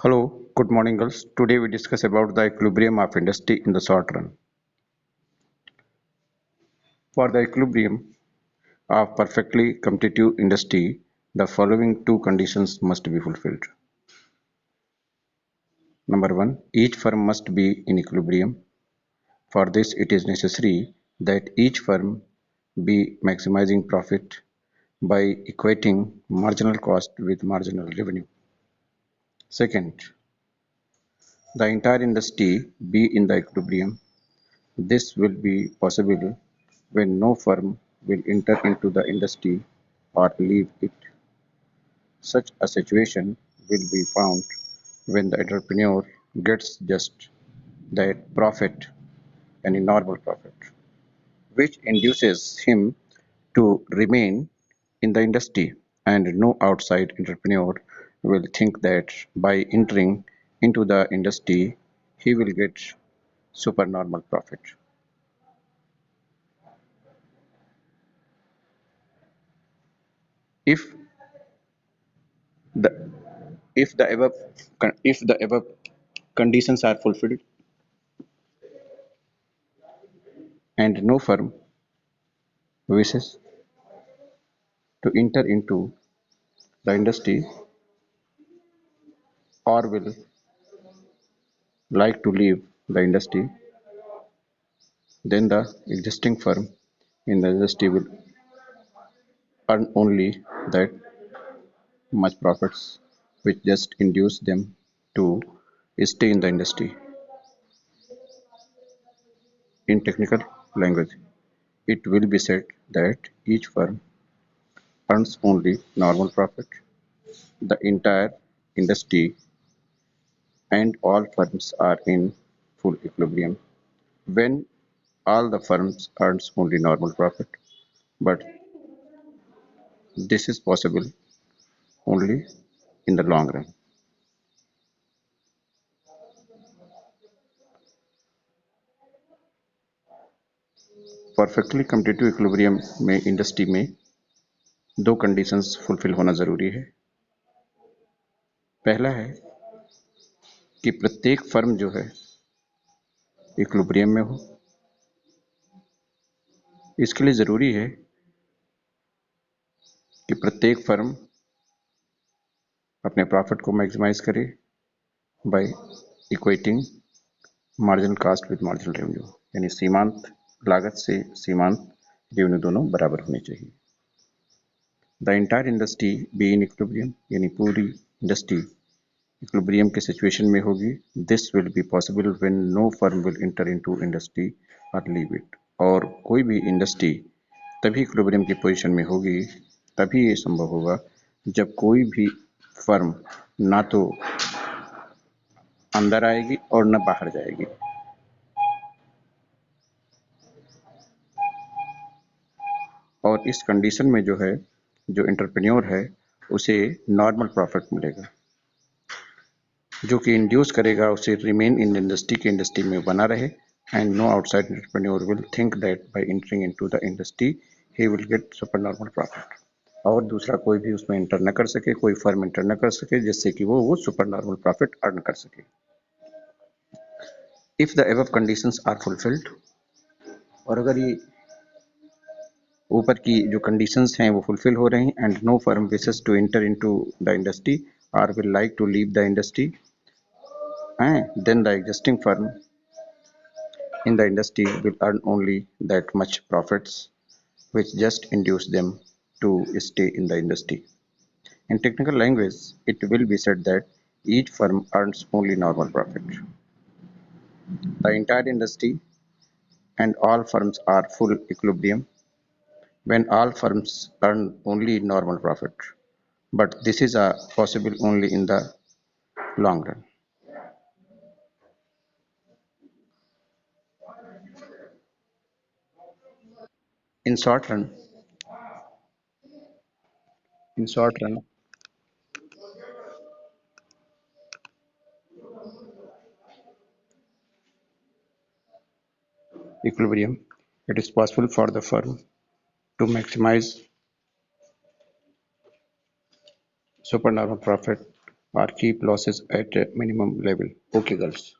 Hello, good morning girls. Today we discuss about the equilibrium of industry in the short run. For the equilibrium of perfectly competitive industry, the following two conditions must be fulfilled. Number one, each firm must be in equilibrium. For this, it is necessary that each firm be maximizing profit by equating marginal cost with marginal revenue. Second, the entire industry be in the equilibrium. This will be possible when no firm will enter into the industry or leave it. Such a situation will be found when the entrepreneur gets just that profit, any normal profit, which induces him to remain in the industry, and no outside entrepreneur will think that by entering into the industry he will get supernormal profit. If the if the above conditions are fulfilled and no firm wishes to enter into the industry or will like to leave the industry, then the existing firm in the industry will earn only that much profits, which just induce them to stay in the industry. In technical language, it will be said that each firm earns only normal profit. The entire industry and all firms are in full equilibrium when all the firms earns only normal profit, but this is possible only in the long run. Perfectly competitive equilibrium में industry में दो conditions fulfil होना जरूरी है। पहला है कि प्रत्येक फर्म जो है इक्विलिब्रियम में हो। इसके लिए जरूरी है कि प्रत्येक फर्म अपने प्रॉफिट को मैक्सिमाइज करे by equating marginal cost with marginal revenue, यानी सीमांत लागत से सीमांत रेवेन्यू दोनों बराबर होने चाहिए। The entire industry be in equilibrium, यानी पूरी इंडस्ट्री इक्विलिब्रियम के सिचुएशन में होगी। This will be possible when no firm will enter into industry और लीव इट। और कोई भी इंडस्ट्री तभी इक्विलिब्रियम की पोजीशन में होगी, तभी ये संभव होगा जब कोई भी फर्म ना तो अंदर आएगी और न बाहर जाएगी। और इस कंडीशन में जो है, जो एंटरप्रेन्योर है उसे नॉर्मल प्रॉफिट मिलेगा, जो कि इंड्यूस करेगा उसे रिमेन इन इंडस्ट्री के इंडस्ट्री में बना रहे, and no outside entrepreneur will think that by entering into the industry he will get super normal profit. और दूसरा कोई भी उसमें एंटर न कर सके, कोई फर्म एंटर न कर सके जिससे कि वो सुपर नॉर्मल प्रॉफिट अर्न कर सके। If the above conditions are fulfilled, और अगर ये ऊपर की जो कंडीशंस हैं वो फुलफिल हो रहे हैं, and no firm wishes to enter into the industry और will like to leave the industry, and then the existing firm in the industry will earn only that much profits, which just induce them to stay in the industry. In technical language, it will be said that each firm earns only normal profit. The entire industry and all firms are full equilibrium when all firms earn only normal profit, but this is possible only in the long run. In short run, in short run, equilibrium, it is possible for the firm to maximize supernormal profit or keep losses at a minimum level. Okay, girls.